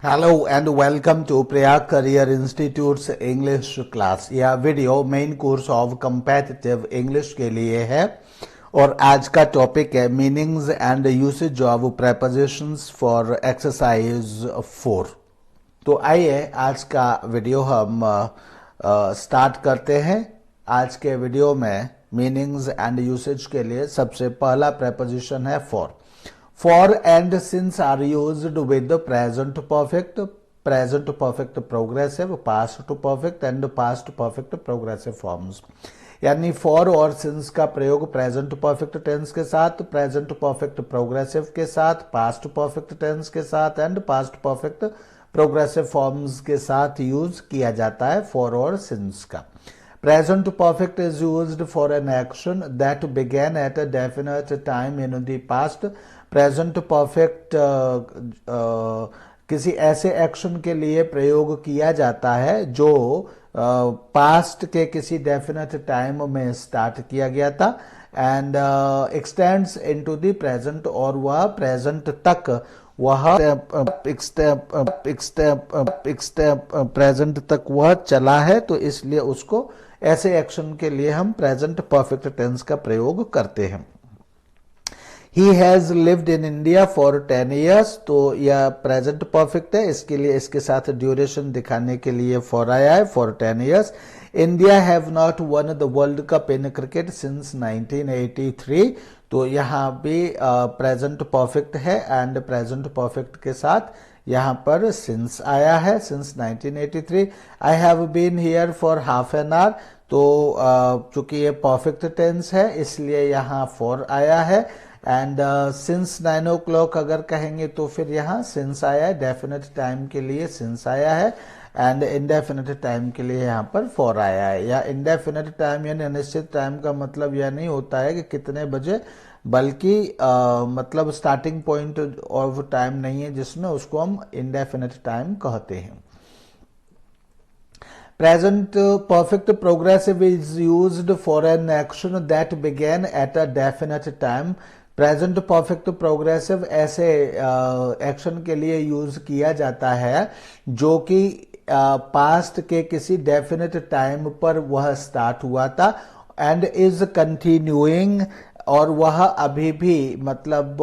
Hello and welcome to Prayag Career Institute's English class। यह video main course of competitive English के लिए है और आज का टॉपिक है meanings and usage of prepositions for exercise 4। तो आइए आज का वीडियो हम स्टार्ट करते हैं। आज के वीडियो में मीनिंग्स एंड यूसेज के लिए सबसे पहला प्रेपोजिशन है for. For and since are used with the present perfect, present perfect progressive, past perfect and past perfect progressive forms। यानी for और since का प्रयोग present perfect tense के साथ, present perfect progressive के साथ, past perfect tense के साथ and past perfect progressive forms के साथ यूज किया जाता है for और since का। Present perfect is used for an action that began at a definite time in the past। Present perfect किसी ऐसे एक्शन के लिए प्रयोग किया जाता है जो पास्ट के किसी डेफिनेट टाइम में स्टार्ट किया गया था and x tends into the present और वह प्रेजेंट तक प्रेजेंट तक वह चला है, तो इसलिए उसको ऐसे एक्शन के लिए हम प्रेजेंट परफेक्ट टेंस का प्रयोग करते हैं। He has lived in India for 10 years। तो यह प्रेजेंट परफेक्ट है, इसके लिए इसके साथ ड्यूरेशन दिखाने के लिए for आया है for 10 years। India have not won the World Cup in cricket since 1983। तो यहाँ भी प्रेजेंट परफेक्ट है एंड प्रेजेंट परफेक्ट के साथ यहाँ पर since आया है since 1983। I have been here for half an hour। तो चूंकि ये परफेक्ट टेंस है इसलिए यहाँ for आया है एंड सिंस 9 o'clock अगर कहेंगे तो फिर यहाँ सिंस आया है। डेफिनेट टाइम के लिए सिंस आया है एंड इंडेफिनेट टाइम के लिए यहाँ पर फॉर आया है। या इंडेफिनेट टाइम यानी अनिश्चित टाइम का मतलब यह नहीं होता है कि कितने बजे, बल्कि मतलब स्टार्टिंग पॉइंट ऑफ टाइम नहीं है जिसमें उसको हम इंडेफिनेट टाइम कहते हैं। Present perfect progressive is used for an action that began at a definite time। Present perfect progressive ऐसे एक्शन के लिए यूज किया जाता है जो कि पास्ट के किसी डेफिनेट टाइम पर वह स्टार्ट हुआ था एंड इज कंटिन्यूइंग, और वह अभी भी मतलब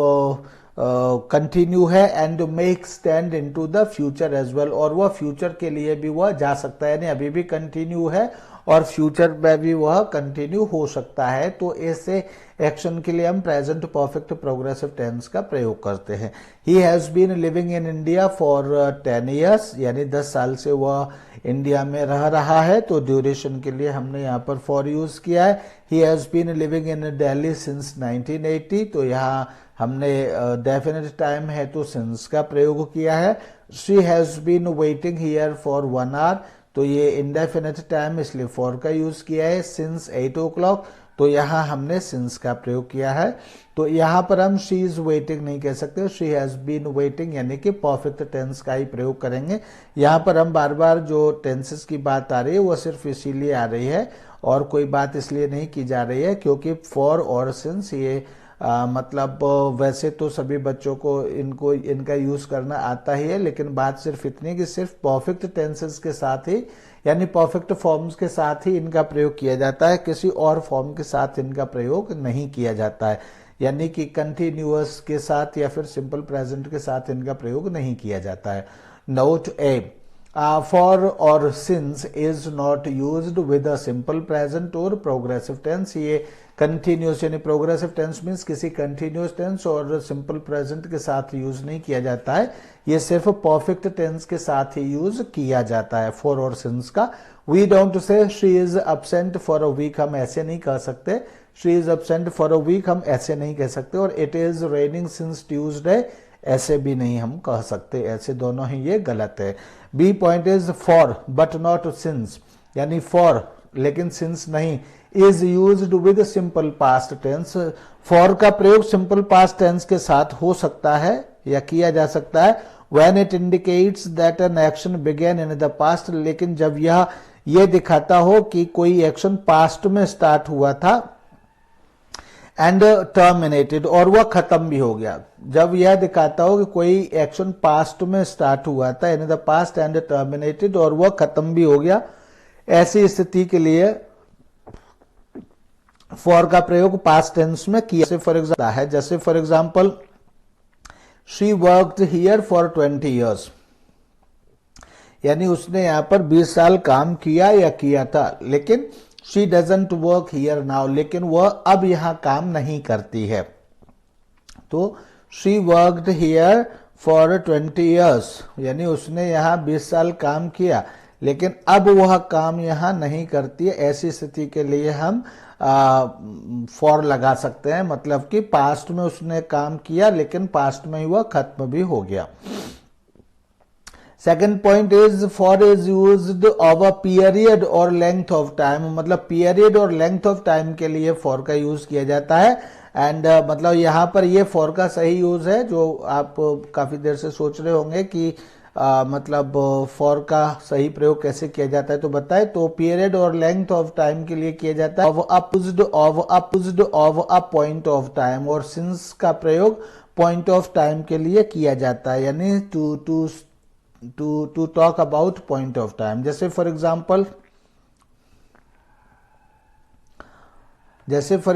कंटिन्यू है and may extend into the future as well, और वह फ्यूचर के लिए भी वह जा सकता है, यानी अभी भी कंटिन्यू है और फ्यूचर में भी वह कंटिन्यू हो सकता है। तो ऐसे एक्शन के लिए हम प्रेजेंट परफेक्ट प्रोग्रेसिव टेंस का प्रयोग करते हैं। He has been living in India for 10 years, यानी 10 साल से वह इंडिया में रह रहा है, तो ड्यूरेशन के लिए हमने यहाँ पर फॉर यूज किया है। He has been living in Delhi since 1980। तो यहाँ हमने डेफिनेट टाइम है तो सिंस का प्रयोग किया है। She has been waiting here for 1 hour। तो ये इंडेफिनेट टाइम इसलिए फॉर का यूज किया है। सिंस 8 o'clock, तो यहाँ हमने सिंस का प्रयोग किया है। तो यहाँ पर हम शी इज वेटिंग नहीं कह सकते, शी हैज बीन वेटिंग यानी कि परफेक्ट टेंस का ही प्रयोग करेंगे। यहाँ पर हम बार बार जो टेंसेस की बात आ रही है वो सिर्फ इसीलिए आ रही है और कोई बात इसलिए नहीं की जा रही है क्योंकि फॉर और सिंस ये मतलब वैसे तो सभी बच्चों को इनका यूज करना आता ही है, लेकिन बात सिर्फ इतनी कि सिर्फ परफेक्ट टेंसेस के साथ ही यानी परफेक्ट फॉर्म्स के साथ ही इनका प्रयोग किया जाता है, किसी और फॉर्म के साथ इनका प्रयोग नहीं किया जाता है, यानी कि कंटिन्यूअस के साथ या फिर सिंपल प्रेजेंट के साथ इनका प्रयोग नहीं किया जाता है। नोट ए, फॉर और since is not used with a simple present और प्रोग्रेसिव टेंस। ये कंटिन्यूस यानी प्रोग्रेसिव टेंस मीन्स किसी कंटिन्यूस टेंस और सिंपल प्रेजेंट के साथ यूज नहीं किया जाता है, ये सिर्फ परफेक्ट टेंस के साथ ही यूज किया जाता है फॉर और सिंस का। We don't say she is absent for a week, हम ऐसे नहीं कह सकते। She is absent for a week हम ऐसे नहीं कह सकते, और it is raining since Tuesday ऐसे भी नहीं हम कह सकते, ऐसे दोनों ही ये गलत है। B point is for but not since, यानी फॉर लेकिन सिंस नहीं। Is used with simple past tense, for का प्रयोग सिंपल पास्ट टेंस के साथ हो सकता है या किया जा सकता है when it indicates that an action began in the past, लेकिन जब यह ये दिखाता हो कि कोई एक्शन पास्ट में स्टार्ट हुआ था एंड टर्मिनेटेड, और वह खत्म भी हो गया। जब यह दिखाता हो कि कोई एक्शन पास्ट में स्टार्ट हुआ था, इन द पास्ट एंड टर्मिनेटेड, और वह खत्म भी हो गया, ऐसी स्थिति के लिए फॉर का प्रयोग पास्ट टेंस में किया। जैसे for example she worked here for 20 years, यानी उसने यहां पर 20 साल काम किया या किया था, लेकिन she doesn't work here now, लेकिन वह अब यहां काम नहीं करती है। तो she worked here for 20 years, यानी उसने यहां 20 साल काम किया, लेकिन अब वह काम यहां नहीं करती है। ऐसी स्थिति के लिए हम फॉर लगा सकते हैं, मतलब कि पास्ट में उसने काम किया लेकिन पास्ट में ही वह खत्म भी हो गया। Second point is for is used of a period और लेंथ ऑफ टाइम, मतलब पीरियड और लेंथ ऑफ टाइम के लिए फॉर का यूज किया जाता है। एंड मतलब यहां पर ये फॉर का सही यूज है, जो आप काफी देर से सोच रहे होंगे कि मतलब फॉर का सही प्रयोग कैसे किया जाता है, तो बताए। तो पीरियड और लेंथ ऑफ टाइम के लिए किया जाता है of a point of time, और सिंस का प्रयोग पॉइंट ऑफ टाइम के लिए किया जाता है, यानी to talk about point of time. जैसे for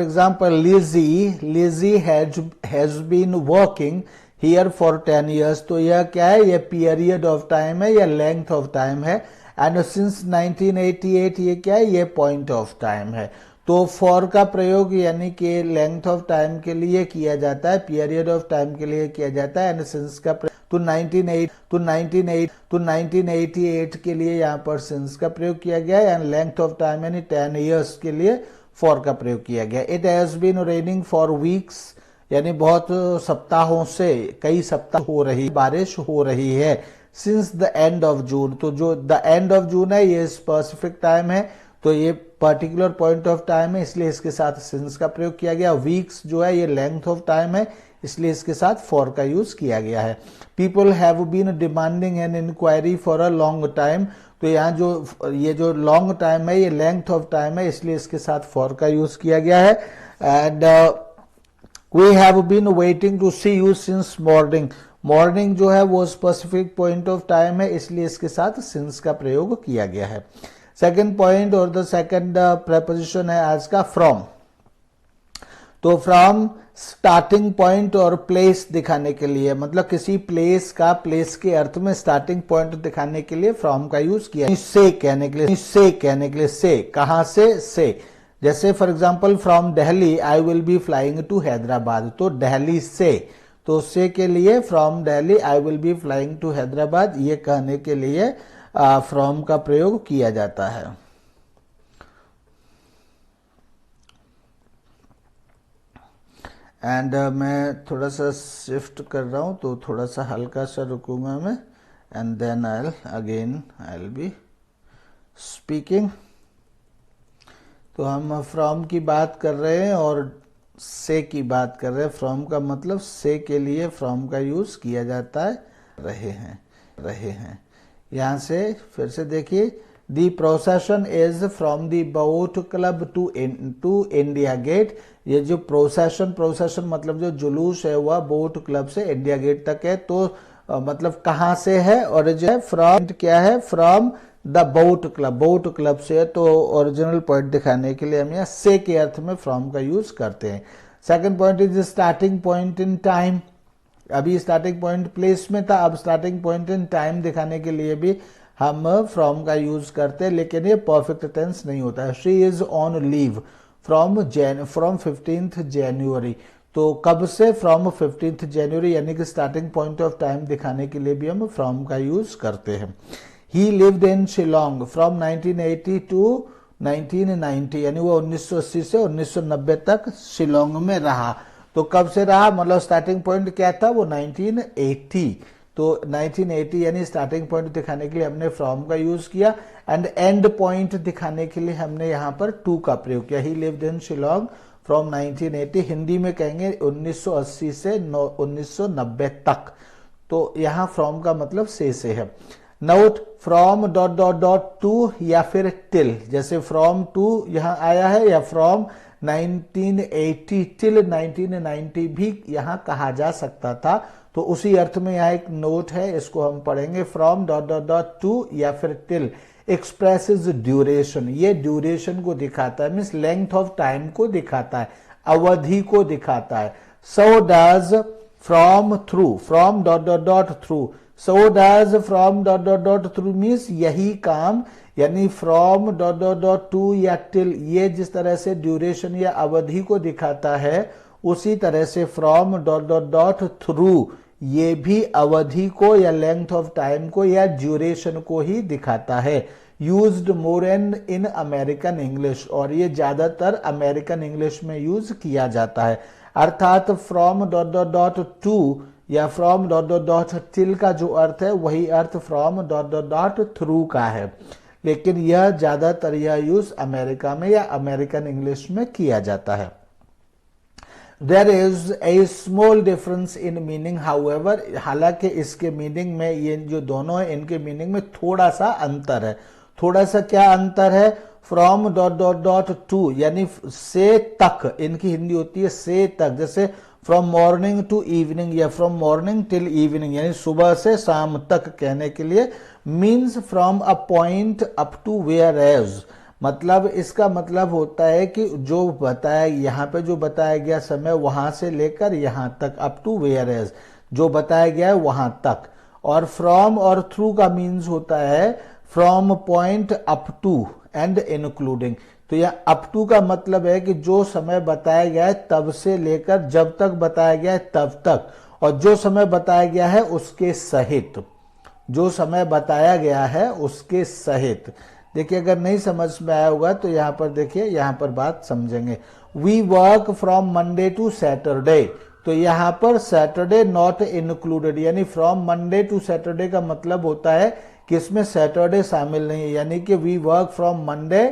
example Lizzy has been working here for 10 years, तो यह क्या है, यह पीरियड ऑफ टाइम है या लेंथ ऑफ टाइम है। एंड सिंस 1988 ये क्या है, ये पॉइंट ऑफ टाइम है। तो फॉर का प्रयोग यानी कि लेंथ ऑफ टाइम के लिए किया जाता है, पीरियड ऑफ टाइम के लिए किया जाता है। एंड सिंस का तो 1988 के लिए यहाँ पर सिंस का प्रयोग किया गया है, एंड लेंथ ऑफ टाइम यानी 10 years के लिए फॉर का प्रयोग किया गया। It has been raining for weeks, यानी बहुत सप्ताहों से, कई सप्ताह हो रही बारिश हो रही है। Since the end of June, तो जो द एंड ऑफ जून है ये स्पेसिफिक टाइम है, तो ये पर्टिकुलर पॉइंट ऑफ टाइम है, इसलिए इसके साथ सिंस का प्रयोग किया गया। वीक्स जो है ये लेंथ ऑफ टाइम है, इसलिए इसके साथ फॉर का यूज किया गया है। People have been demanding an inquiry for a long time, तो यहाँ जो लॉन्ग टाइम है ये लेंथ ऑफ टाइम है, इसलिए इसके साथ फॉर का यूज किया गया है। And we have been waiting to see you since morning, morning जो है वो स्पेसिफिक पॉइंट ऑफ टाइम है, इसलिए इसके साथ सिंस का प्रयोग किया गया है। सेकंड पॉइंट और द सेकंड प्रेपोजिशन है आज का फ्रॉम। तो फ्रॉम स्टार्टिंग पॉइंट और प्लेस दिखाने के लिए, मतलब किसी प्लेस का, प्लेस के अर्थ में स्टार्टिंग पॉइंट दिखाने के लिए फ्रॉम का यूज किया। से कहने के लिए, से कहां से। जैसे for example from Delhi I will be flying to Hyderabad, तो दिल्ली से, तो से के लिए from Delhi I will be flying to Hyderabad, ये कहने के लिए फ्रॉम का प्रयोग किया जाता है। एंड मैं थोड़ा सा शिफ्ट कर रहा हूं, तो थोड़ा सा हल्का सा रुकूंगा मैं, and then I will be speaking. तो हम फ्रॉम की बात कर रहे हैं और से की बात कर रहे हैं। फ्रॉम का मतलब से के लिए फ्रॉम का यूज किया जाता है। रहे हैं यहां से फिर से देखिए, the procession is from the boat club to India gate. ये जो प्रोसेशन मतलब जो जुलूस है वह बोट क्लब से इंडिया गेट तक है। तो मतलब कहां से है, और जो है फ्रॉम क्या है, फ्रॉम द बोट क्लब से है। तो ओरिजिनल पॉइंट दिखाने के लिए हम यहाँ से के अर्थ में फ्रॉम का यूज करते हैं। Second point is starting point in time. अभी स्टार्टिंग पॉइंट प्लेस में था, अब स्टार्टिंग पॉइंट इन टाइम दिखाने के लिए भी हम फ्रॉम का यूज करते हैं, लेकिन ये परफेक्ट टेंस नहीं होता है। She is on leave from 15th January, तो कब से, फ्रॉम 15th January, यानी कि स्टार्टिंग पॉइंट ऑफ टाइम दिखाने के लिए भी हम फ्रॉम का यूज करते हैं। ही lived in Shillong from 1980 to 1990, यानी वो 1980 से 1990 तक शिलोंग में रहा। तो कब से रहा, मतलब स्टार्टिंग पॉइंट क्या था, वो 1980, तो 1980 यानी स्टार्टिंग पॉइंट दिखाने के लिए हमने फ्रॉम का यूज किया। एंड एंड पॉइंट दिखाने के लिए हमने यहाँ पर टू का प्रयोग किया। ही lived in Shillong from 1980, Hindi में कहेंगे 1980 से 1990 तक। तो यहाँ फ्रॉम का मतलब से है। नोट फ्रॉम डॉट टू या फिर टिल, जैसे फ्रॉम टू यहाँ आया है या फ्रॉम 1980 टिल 1990 भी यहाँ कहा जा सकता था। तो उसी अर्थ में यहाँ एक नोट है, इसको हम पढ़ेंगे। From dot dot dot to या फिर टिल एक्सप्रेसेस ड्यूरेशन, ये ड्यूरेशन को दिखाता है, मीन्स लेंथ ऑफ टाइम को दिखाता है, अवधि को दिखाता है। So does from through, from dot dot dot through, so does from dot dot dot through means यही काम, यानी from dot dot dot to या टिल, ये जिस तरह से ड्यूरेशन या अवधि को दिखाता है, उसी तरह से from dot dot dot through ये भी अवधि को या लेंथ ऑफ टाइम को या ड्यूरेशन को ही दिखाता है। Used more in American English, और ये ज्यादातर अमेरिकन इंग्लिश में यूज किया जाता है। अर्थात from dot dot dot to या from dot dot dot till का जो अर्थ है वही अर्थ from dot dot dot through का है, लेकिन यह ज्यादातर यह यूज अमेरिका में या अमेरिकन इंग्लिश में किया जाता है। There is a small difference in meaning, however, हालांकि इसके मीनिंग में, ये जो दोनों है इनके मीनिंग में थोड़ा सा अंतर है। थोड़ा सा क्या अंतर है? From dot dot dot to यानी से तक, इनकी हिंदी होती है से तक, जैसे फ्रॉम मॉर्निंग टू इवनिंग या फ्रॉम मॉर्निंग टिल इवनिंग, यानी सुबह से शाम तक कहने के लिए। Means from a point up to where as, मतलब इसका मतलब होता है कि जो बताया, यहाँ पे जो बताया गया समय वहां से लेकर यहां तक, अप टू वेयर एज, जो बताया गया है वहां तक। और फ्रॉम और थ्रू का मीन्स होता है from point up to and including. तो यह अप टू का मतलब है कि जो समय बताया गया है तब से लेकर जब तक बताया गया है तब तक, और जो समय बताया गया है उसके सहित, जो समय बताया गया है उसके सहित। देखिए अगर नहीं समझ में आया होगा तो यहां पर देखिए, यहां पर बात समझेंगे। We work from Monday to Saturday, तो यहां पर सैटरडे नॉट इंक्लूडेड, यानी फ्रॉम मंडे टू सैटरडे का मतलब होता है कि इसमें सैटरडे शामिल नहीं है, यानी कि we work from Monday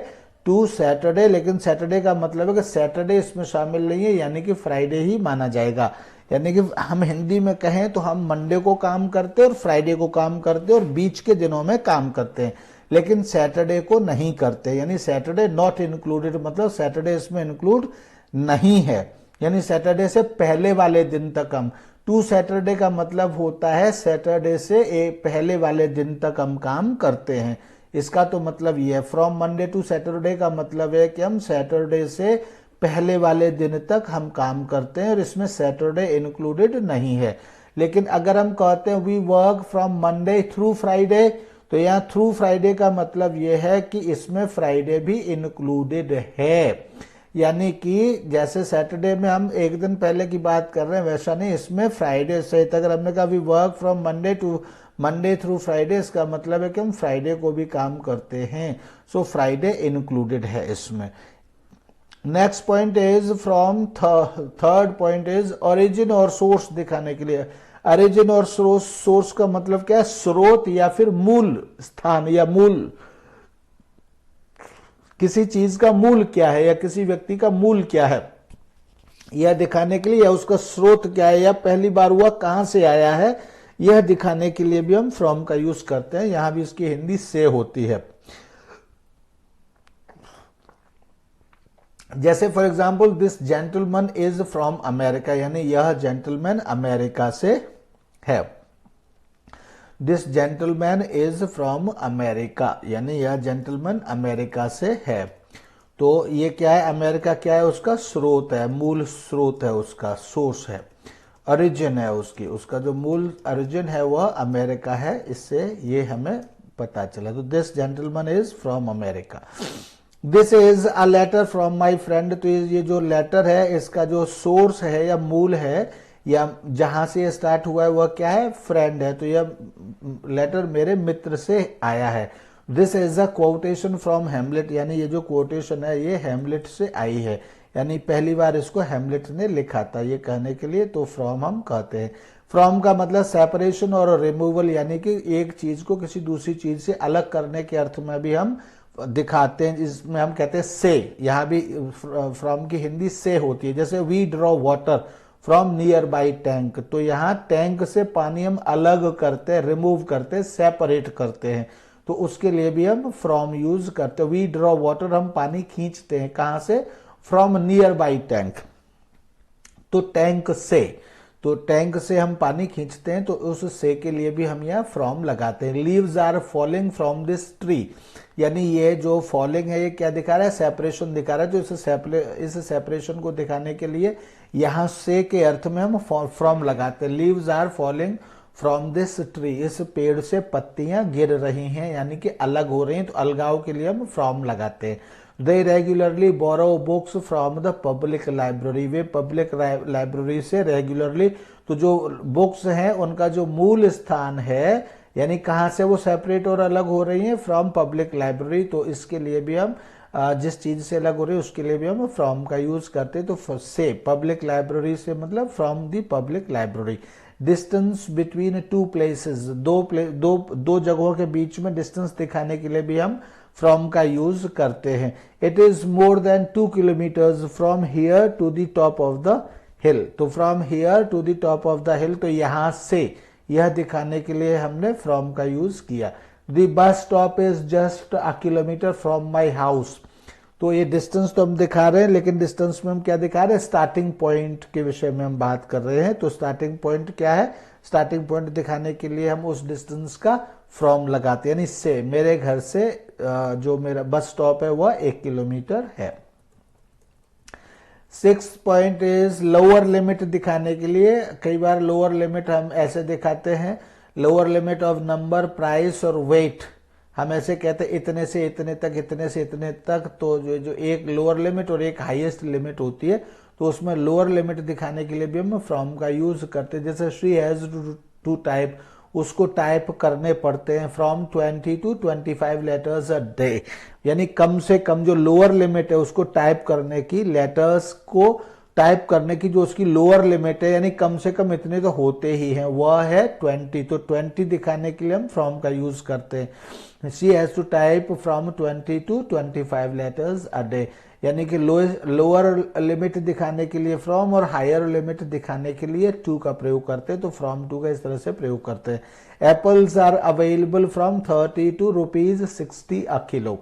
to Saturday, लेकिन सैटरडे का मतलब है कि सैटरडे इसमें शामिल नहीं है, यानी कि फ्राइडे ही माना जाएगा। यानी कि हम हिंदी में कहें तो हम मंडे को काम करते हैं और फ्राइडे को काम करते हैं और बीच के दिनों में काम करते हैं, लेकिन सैटरडे को नहीं करते। यानी सैटरडे नॉट इंक्लूडेड मतलब सैटरडे इसमें इंक्लूड नहीं है, यानी सैटरडे से पहले वाले दिन तक हम, टू सैटरडे का मतलब होता है सैटरडे से पहले वाले दिन तक हम काम करते हैं। इसका तो मतलब ये है। फ्रॉम मंडे टू सैटरडे का मतलब है कि हम सैटरडे से पहले वाले दिन तक हम काम करते हैं और इसमें सैटरडे इंक्लूडेड नहीं है। लेकिन अगर हम कहते हैं we work from Monday through Friday, तो यहाँ थ्रू फ्राइडे का मतलब यह है कि इसमें फ्राइडे भी इंक्लूडेड है, यानी कि जैसे सैटरडे में हम एक दिन पहले की बात कर रहे हैं वैसा नहीं, इसमें फ्राइडे सहित। अगर हमने कहा we work from Monday through Friday, इसका मतलब है कि हम फ्राइडे को भी काम करते हैं, सो फ्राइडे इंक्लूडेड है इसमें। Next point is from, third point is origin और सोर्स दिखाने के लिए। ओरिजिन और सोर्स का मतलब क्या है? स्रोत या फिर मूल स्थान, या मूल, किसी चीज का मूल क्या है या किसी व्यक्ति का मूल क्या है यह दिखाने के लिए, या उसका स्रोत क्या है, या पहली बार हुआ कहां से आया है, यह दिखाने के लिए भी हम फ्रॉम का यूज करते हैं। यहां भी इसकी हिंदी से होती है। जैसे for example this gentleman is from America, यानी यह जेंटलमैन अमेरिका से है। This gentleman is from America, यानी यह जेंटलमैन अमेरिका से है। तो ये क्या है? अमेरिका क्या है? उसका स्रोत है, मूल स्रोत है, उसका सोर्स है, ओरिजिन है उसकी, उसका जो मूल ओरिजिन है वह अमेरिका है। इससे ये हमें पता चला। तो this gentleman is from America. This is a letter from my friend, तो ये जो लेटर है इसका जो सोर्स है या मूल है या जहां से ये स्टार्ट हुआ है वह क्या है? फ्रेंड है। तो यह लेटर मेरे मित्र से आया है। This is a quotation from Hamlet, यानी ये जो क्वोटेशन है ये हेमलेट से आई है, यानी पहली बार इसको हेमलेट ने लिखा था ये कहने के लिए, तो फ्रॉम हम कहते हैं। फ्रॉम का मतलब सेपरेशन और रिमूवल, यानी कि एक चीज को किसी दूसरी चीज से अलग करने के अर्थ में भी हम दिखाते हैं, जिसमें हम कहते हैं से। यहां भी फ्रॉम की हिंदी से होती है। जैसे we draw water from nearby tank, तो यहाँ टैंक से पानी हम अलग करते हैं, रिमूव करते हैं, सेपरेट करते हैं, तो उसके लिए भी हम फ्रॉम यूज करते हैं। वी ड्रॉ वाटर, हम पानी खींचते हैं, कहां से? फ्रॉम नियर बाई टैंक, तो टैंक से हम पानी खींचते हैं, तो उस से के लिए भी हम यहाँ फ्रॉम लगाते हैं। Leaves are falling from this tree, यानी ये जो फॉलिंग है ये क्या दिखा रहा है, सेपरेशन दिखा रहा है। तो इस सेपरेशन को दिखाने के लिए यहाँ से के अर्थ में हम फ्रॉम लगाते हैं। Leaves are falling from this tree, इस पेड़ से पत्तियां गिर रही हैं, यानी कि अलग हो रही हैं, तो अलगाव के लिए हम फ्रॉम लगाते हैं। They regularly borrow books from the public library, वे पब्लिक लाइब्रेरी से रेगुलरली, तो जो बुक्स हैं उनका जो मूल स्थान है, यानी कहाँ से वो सेपरेट और अलग हो रही हैं, फ्रॉम पब्लिक लाइब्रेरी। तो इसके लिए भी हम जिस चीज से अलग हो रही है उसके लिए भी हम फ्रॉम का यूज करते हैं। तो से पब्लिक लाइब्रेरी से मतलब from the public library. Distance between two places, दो जगहों के बीच में डिस्टेंस दिखाने के लिए भी हम फ्रॉम का यूज करते हैं। It is more than 2 kilometres from here to the top of the hill, तो from here to the top of the hill, तो यहां से यह दिखाने के लिए हमने फ्रॉम का यूज किया। The bus stop is just a kilometre from my house, तो ये डिस्टेंस तो हम दिखा रहे हैं, लेकिन डिस्टेंस में हम क्या दिखा रहे हैं, स्टार्टिंग पॉइंट के विषय में हम बात कर रहे हैं। तो स्टार्टिंग पॉइंट क्या है, स्टार्टिंग पॉइंट दिखाने के लिए हम उस डिस्टेंस का फ्रॉम लगाते हैं, यानी से मेरे घर से जो मेरा बस स्टॉप है वह 1 किलोमीटर है। 6 पॉइंट इज लोअर लिमिट दिखाने के लिए, कई बार लोअर लिमिट हम ऐसे दिखाते हैं, lower limit of number, price और वेट, हम ऐसे कहते हैं इतने से इतने तक, इतने से इतने तक। तो जो एक लोअर लिमिट और एक हाईएस्ट लिमिट होती है, तो उसमें लोअर लिमिट दिखाने के लिए भी हम फ्रॉम का यूज करते हैं। जैसे शी हैज टू टाइप, उसको टाइप करने पड़ते हैं from 20 to 25 letters a day, यानी कम से कम जो लोअर लिमिट है उसको टाइप करने की, लेटर्स को टाइप करने की जो उसकी लोअर लिमिट है, यानी कम से कम इतने तो होते ही हैं, वह है 20। तो 20 दिखाने के लिए हम फ्रॉम का यूज करते हैं। She has to type from 20 to 25 letters a day, यानी कि लोअर लिमिट दिखाने के लिए फ्रॉम और हायर लिमिट दिखाने के लिए टू का प्रयोग करते हैं। तो फ्रॉम टू का इस तरह से प्रयोग करते हैं। Apples are available from 30 to ₹60 a kilo,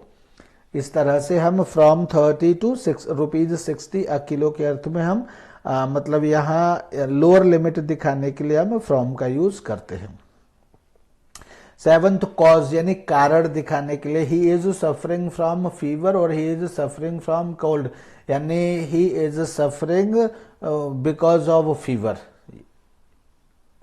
इस तरह से हम फ्रॉम 30 to ₹60 अ किलो के अर्थ में हम मतलब यहाँ लोअर लिमिट दिखाने के लिए हम फ्रॉम का यूज करते हैं। 7th कॉज, यानी कारण दिखाने के लिए, he is suffering from fever और he is suffering from cold, यानी he is suffering because of fever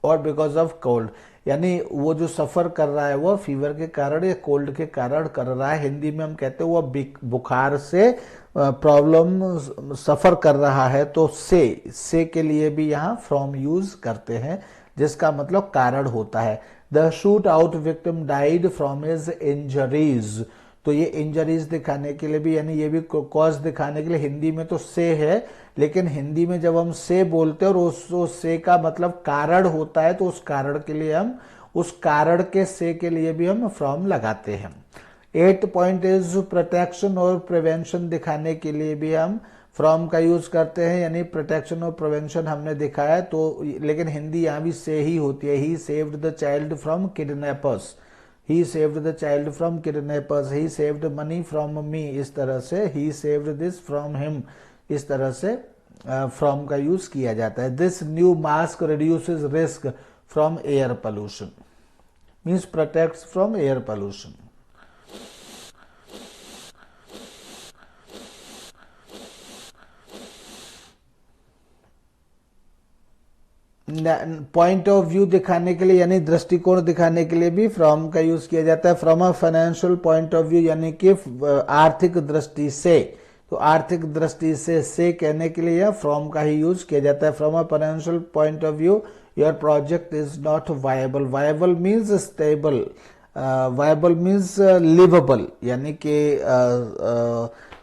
और बिकॉज ऑफ कोल्ड, यानी वो जो सफर कर रहा है वह फीवर के कारण या कोल्ड के कारण कर रहा है। हिंदी में हम कहते हैं वह बुखार से प्रॉब्लम सफर कर रहा है, तो से के लिए भी यहाँ फ्रॉम यूज करते हैं, जिसका मतलब कारण होता है। The shoot out victim died from his injuries, तो ये इंजरीज दिखाने के लिए भी, यानी ये भी कॉज दिखाने के लिए, हिंदी में तो से है, लेकिन हिंदी में जब हम से बोलते हैं और उस से का मतलब कारण होता है, तो उस कारण के लिए हम उस कारण के से के लिए भी हम फ्रॉम लगाते हैं। 8 पॉइंट इज प्रोटेक्शन और प्रिवेंशन दिखाने के लिए भी हम फ्रॉम का यूज करते हैं, यानी प्रोटेक्शन और प्रिवेंशन हमने दिखाया, तो लेकिन हिंदी यहाँ भी से ही होती है। He saved the child from kidnappers, he saved the child from kidnappers, he saved money from me, इस तरह से he saved this from him, इस तरह से फ्रॉम का यूज किया जाता है। This new mask reduces risk from air pollution, means protects from air pollution. Point of view दिखाने के लिए, यानी दृष्टिकोण दिखाने के लिए भी फ्रॉम का यूज किया जाता है। From a financial point of view, यानी कि आर्थिक दृष्टि से, तो आर्थिक दृष्टि से कहने के लिए यह फ्रॉम का ही यूज किया जाता है। From a financial point of view your project is not viable, viable means stable, viable means livable,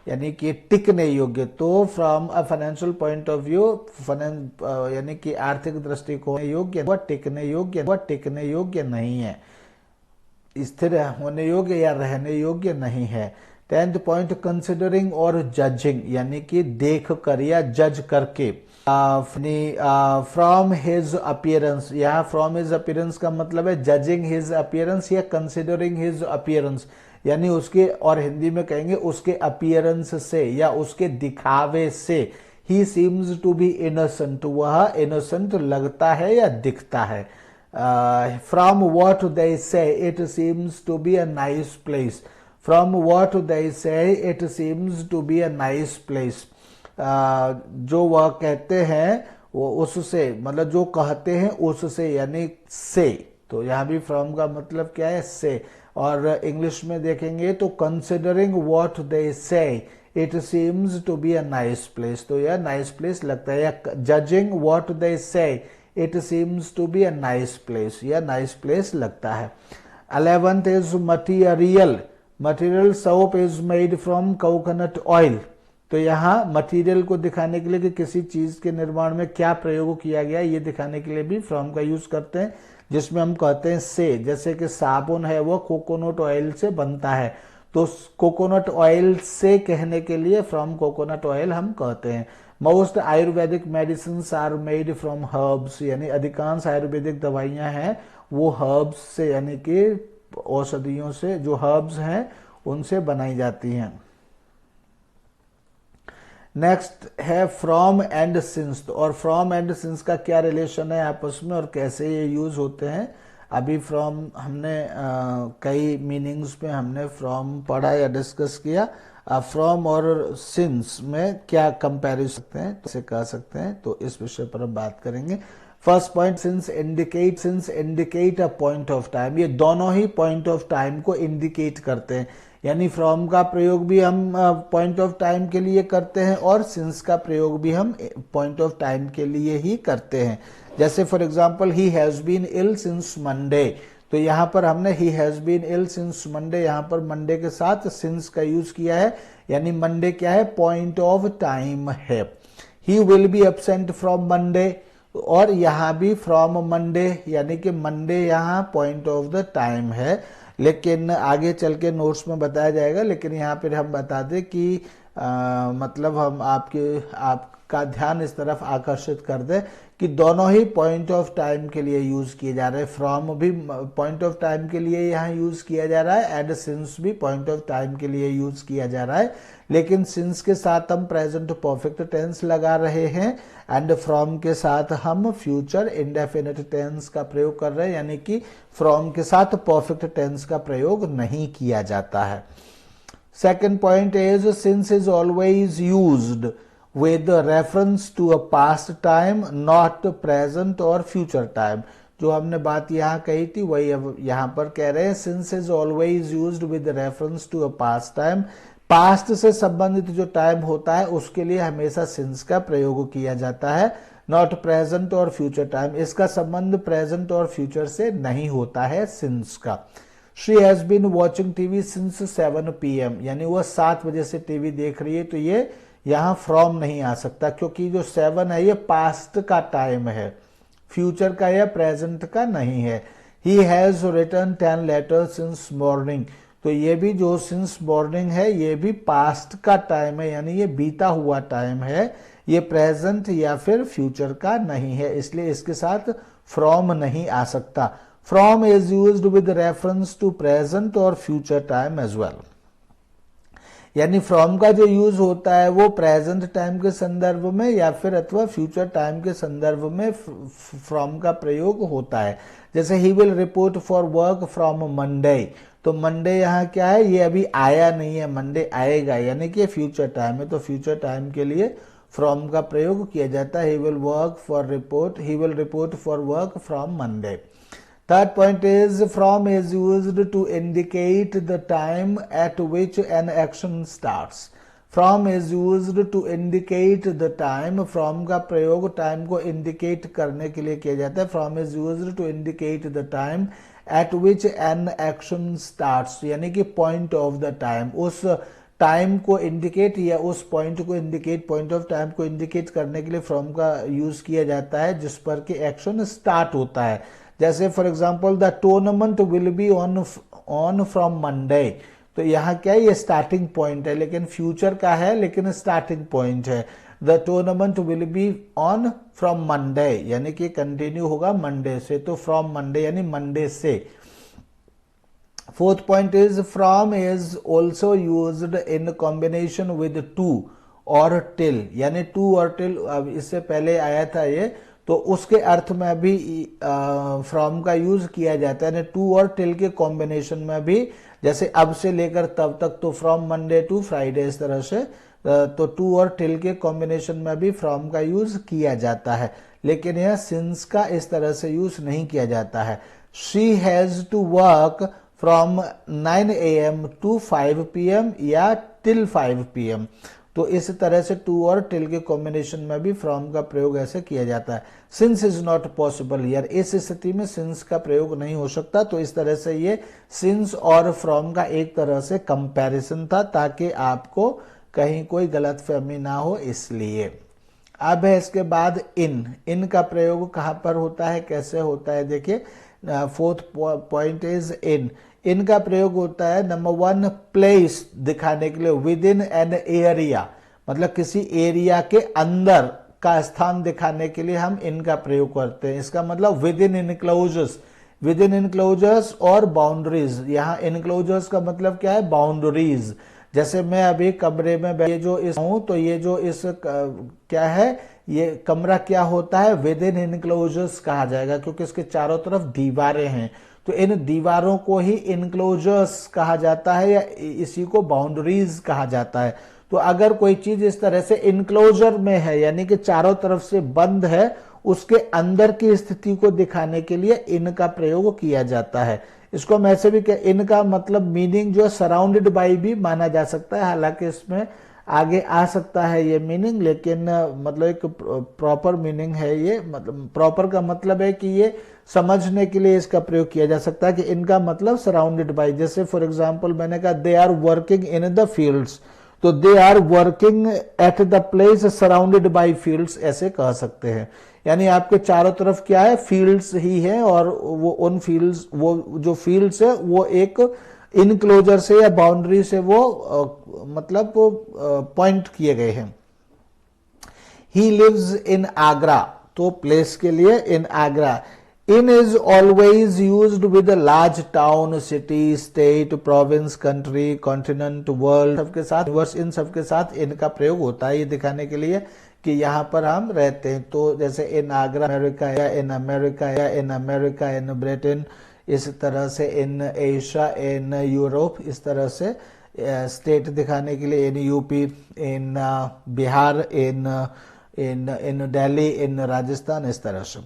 यानी कि टिकने योग्य। तो from a financial point of view, यानी कि आर्थिक दृष्टिकोण योग्य, वह टिकने योग्य नहीं है, स्थिर होने योग्य या रहने योग्य नहीं है। 10th पॉइंट कंसिडरिंग और जजिंग, यानी कि देख कर या जज करके। फ्रॉम हिज अपीयरेंस, यहाँ फ्रॉम हिज अपीयरेंस का मतलब है जजिंग हिज अपीयरेंस या कंसिडरिंग हिज अपीयरेंस, यानी उसके, और हिंदी में कहेंगे उसके अपीयरेंस से या उसके दिखावे से। He seems to be innocent, वह इनोसेंट लगता है या दिखता है। From what they say it seems to be a nice place, from what they say it seems to be a nice place. जो वह कहते हैं वो उससे, मतलब जो कहते हैं उससे, यानी से। तो यहाँ भी फ्रॉम का मतलब क्या है, से। और इंग्लिश में देखेंगे तो considering what they say it seems to be a nice place, तो यह नाइस प्लेस लगता है। या judging what they say it seems to be a nice place, यह नाइस प्लेस लगता है। 11th is material, material soap is made from coconut oil. तो यहाँ मटेरियल को दिखाने के लिए कि किसी चीज के निर्माण में क्या प्रयोग किया गया, ये दिखाने के लिए भी फ्रॉम का यूज करते हैं, जिसमें हम कहते हैं से। जैसे कि साबुन है वो कोकोनट ऑयल से बनता है, तो कोकोनट ऑयल से कहने के लिए फ्रॉम कोकोनट ऑयल हम कहते हैं। Most Ayurvedic medicine are made from herbs, यानी अधिकांश आयुर्वेदिक दवाइयां हैं वो हर्ब्स से, यानी कि औषधियों से, जो हर्ब्स हैं उनसे बनाई जाती हैं। नेक्स्ट है फ्रॉम एंड सिंस। और फ्रॉम एंड सिंस का क्या रिलेशन है आपस में और कैसे ये यूज होते हैं। अभी फ्रॉम हमने कई मीनिंग्स में हमने फ्रॉम पढ़ा या डिस्कस किया। फ्रॉम और सिंस में क्या कंपैरिजन सकते हैं, कैसे कह सकते हैं, तो इस विषय पर हम बात करेंगे। First point, since indicate a point of time. ये दोनों ही पॉइंट ऑफ टाइम को इंडिकेट करते हैं, यानी फ्रॉम का प्रयोग भी हम पॉइंट ऑफ टाइम के लिए करते हैं और सिंस का प्रयोग भी हम पॉइंट ऑफ टाइम के लिए ही करते हैं। जैसे for example, he has been ill since Monday, तो यहाँ पर हमने he has been ill since Monday, यहाँ पर मंडे के साथ सिंस का यूज किया है, यानी मंडे क्या है, पॉइंट ऑफ टाइम है। He will be absent from Monday, और यहाँ भी फ्रॉम मंडे, यानी कि मंडे यहाँ पॉइंट ऑफ द टाइम है, लेकिन आगे चल के नोट्स में बताया जाएगा। लेकिन यहाँ पर हम बता दें कि मतलब हम आपका ध्यान इस तरफ आकर्षित कर दें कि दोनों ही पॉइंट ऑफ टाइम के लिए यूज किए जा रहे हैं। फ्रॉम भी पॉइंट ऑफ टाइम के लिए यहाँ यूज किया जा रहा है एंड सिंस भी पॉइंट ऑफ टाइम के लिए यूज किया जा रहा है, लेकिन सिंस के साथ हम प्रेजेंट परफेक्ट टेंस लगा रहे हैं एंड फ्रॉम के साथ हम फ्यूचर इंडेफिनिट टेंस का प्रयोग कर रहे हैं, यानी कि फ्रॉम के साथ परफेक्ट टेंस का प्रयोग नहीं किया जाता है। Second point is since is always used with reference to a past time, not present or future time। जो हमने बात यहाँ कही थी वही अब यहाँ पर कह रहे हैं, since is always used with reference to a past time। Past से संबंधित जो टाइम होता है उसके लिए हमेशा since का प्रयोग किया जाता है, नॉट प्रेजेंट और फ्यूचर टाइम। इसका संबंध प्रेजेंट और फ्यूचर से नहीं होता है since का। She has been watching TV since 7 PM, यानी वह 7 बजे से टीवी देख रही है, तो ये यहां फ्रॉम नहीं आ सकता क्योंकि जो 7 है ये पास्ट का टाइम है, फ्यूचर का या प्रेजेंट का नहीं है। He has written 10 letters since morning, तो ये भी जो सिंस मॉर्निंग है ये भी पास्ट का टाइम है, यानी ये बीता हुआ टाइम है, ये प्रेजेंट या फिर फ्यूचर का नहीं है, इसलिए इसके साथ फ्रॉम नहीं आ सकता। From is used with reference to present और फ्यूचर टाइम एज वेल, यानी फ्रॉम का जो यूज होता है वो प्रेजेंट टाइम के संदर्भ में या फिर अथवा फ्यूचर टाइम के संदर्भ में फ्रॉम का प्रयोग होता है। जैसे he will report for work from Monday, तो मंडे यहाँ क्या है, ये अभी आया नहीं है, मंडे आएगा, यानी कि फ्यूचर टाइम है, तो फ्यूचर टाइम के लिए फ्रॉम का प्रयोग किया जाता है। He will report for work from Monday. Third point is from is used to indicate the time at which an action starts। From is used to indicate the time। From का प्रयोग time को indicate करने के लिए किया जाता है। From is used to indicate the time at which an action starts, यानी कि point of the time, उस टाइम को इंडिकेट या उस पॉइंट को इंडिकेट, पॉइंट ऑफ टाइम को इंडिकेट करने के लिए फ्रॉम का यूज किया जाता है जिस पर कि एक्शन स्टार्ट होता है। जैसे for example, the tournament will be on from Monday, तो यहाँ क्या है, ये स्टार्टिंग पॉइंट है, लेकिन फ्यूचर का है लेकिन स्टार्टिंग पॉइंट है। The tournament will be on from Monday, यानी कि कंटिन्यू होगा मंडे से, तो फ्रॉम मंडे यानी मंडे से। Fourth point is from is also used in combination with two और टिल, यानी टू और टिल अब इससे पहले आया था ये, तो उसके अर्थ में भी फ्रॉम का यूज किया जाता है, यानी टू और टिल के कॉम्बिनेशन में भी, जैसे अब से लेकर तब तक तो फ्रॉम मंडे टू फ्राइडे इस तरह से, तो टू और टिल के कॉम्बिनेशन में भी फ्रॉम का यूज किया जाता है, लेकिन यह सिंस का इस तरह से यूज नहीं किया जाता है। She has to work from 9 AM to 5 PM या टिल 5 PM, तो इस तरह से टू और टिल के कॉम्बिनेशन में भी फ्रॉम का प्रयोग ऐसे किया जाता है। सिंस इज नॉट पॉसिबल, यार इस स्थिति में सिंस का प्रयोग नहीं हो सकता, तो इस तरह से ये सिंस और फ्रॉम का एक तरह से कंपैरिजन था, ताकि आपको कहीं कोई गलतफहमी ना हो इसलिए। अब है इसके बाद इन का प्रयोग कहां पर होता है, कैसे होता है, देखिए फोर्थ पॉइंट इज इन का प्रयोग होता है नंबर 1 प्लेस दिखाने के लिए विद इन एन एरिया, मतलब किसी एरिया के अंदर का स्थान दिखाने के लिए हम इन का प्रयोग करते हैं। इसका मतलब विद इन इनक्लोजर्स और बाउंड्रीज। यहाँ इनक्लोजर्स का मतलब क्या है, बाउंड्रीज। जैसे मैं अभी कमरे में ये जो इस हूं, तो ये जो इस क्या है, ये कमरा क्या होता है, विद इन इनक्लोजर्स कहा जाएगा, क्योंकि इसके चारों तरफ दीवारें हैं, तो इन दीवारों को ही इनक्लोजर्स कहा जाता है या इसी को बाउंड्रीज कहा जाता है। तो अगर कोई चीज इस तरह से इनक्लोजर में है, यानी कि चारों तरफ से बंद है, उसके अंदर की स्थिति को दिखाने के लिए इन का प्रयोग किया जाता है। इसको हम ऐसे भी इन का मतलब मीनिंग जो सराउंडेड बाय भी माना जा सकता है, हालांकि इसमें आगे आ सकता है ये मीनिंग, लेकिन मतलब एक प्रॉपर मीनिंग है ये, मतलब प्रॉपर का मतलब है कि ये समझने के लिए इसका प्रयोग किया जा सकता है कि इनका मतलब सराउंडेड बाय। जैसे फॉर एग्जांपल मैंने कहा they are working in the fields, तो they are working at the place surrounded by fields, ऐसे कह सकते हैं। यानी आपके चारों तरफ क्या है, फील्ड्स ही है, और वो उन फील्ड्स, वो जो फील्ड्स है वो एक इनक्लोजर से या बाउंड्री से वो मतलब पॉइंट किए गए हैं। ही लिव्स इन आगरा, तो प्लेस के लिए in Agra. In is always used with large town, city, state, province, country, continent, world, सबके साथ वर्ष, इन सबके साथ इनका प्रयोग होता है, ये दिखाने के लिए कि यहाँ पर हम रहते हैं। तो जैसे इन आगरा अमेरिका, या इन अमेरिका, या इन अमेरिका, इन ब्रिटेन, इस तरह से इन एशिया, इन यूरोप, इस तरह से स्टेट दिखाने के लिए इन यूपी, इन बिहार, इन दिल्ली, इन राजस्थान, इस तरह से।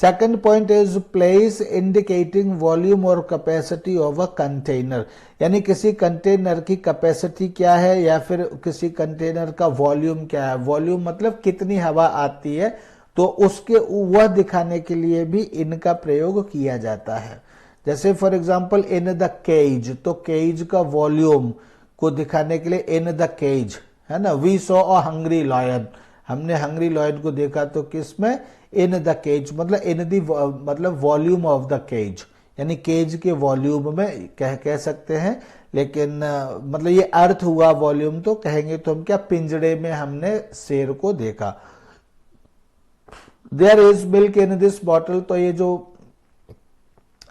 Second point is place indicating volume और कैपेसिटी ऑफ अ कंटेनर, यानी किसी कंटेनर की कैपेसिटी क्या है या फिर किसी कंटेनर का वॉल्यूम क्या है। वॉल्यूम मतलब कितनी हवा आती है, तो उसके वह दिखाने के लिए भी इनका प्रयोग किया जाता है। जैसे for example in the cage, तो केज का वॉल्यूम को दिखाने के लिए इन द केज, है ना। We saw a hungry lion, हमने हंग्री लायन को देखा, तो किसमें, इन द केज, मतलब इन दी मतलब वॉल्यूम ऑफ द केज, यानी केज के वॉल्यूम में कह सकते हैं, लेकिन मतलब ये अर्थ हुआ वॉल्यूम, तो कहेंगे तो हम क्या, पिंजड़े में हमने शेर को देखा। There is milk in this bottle, तो ये जो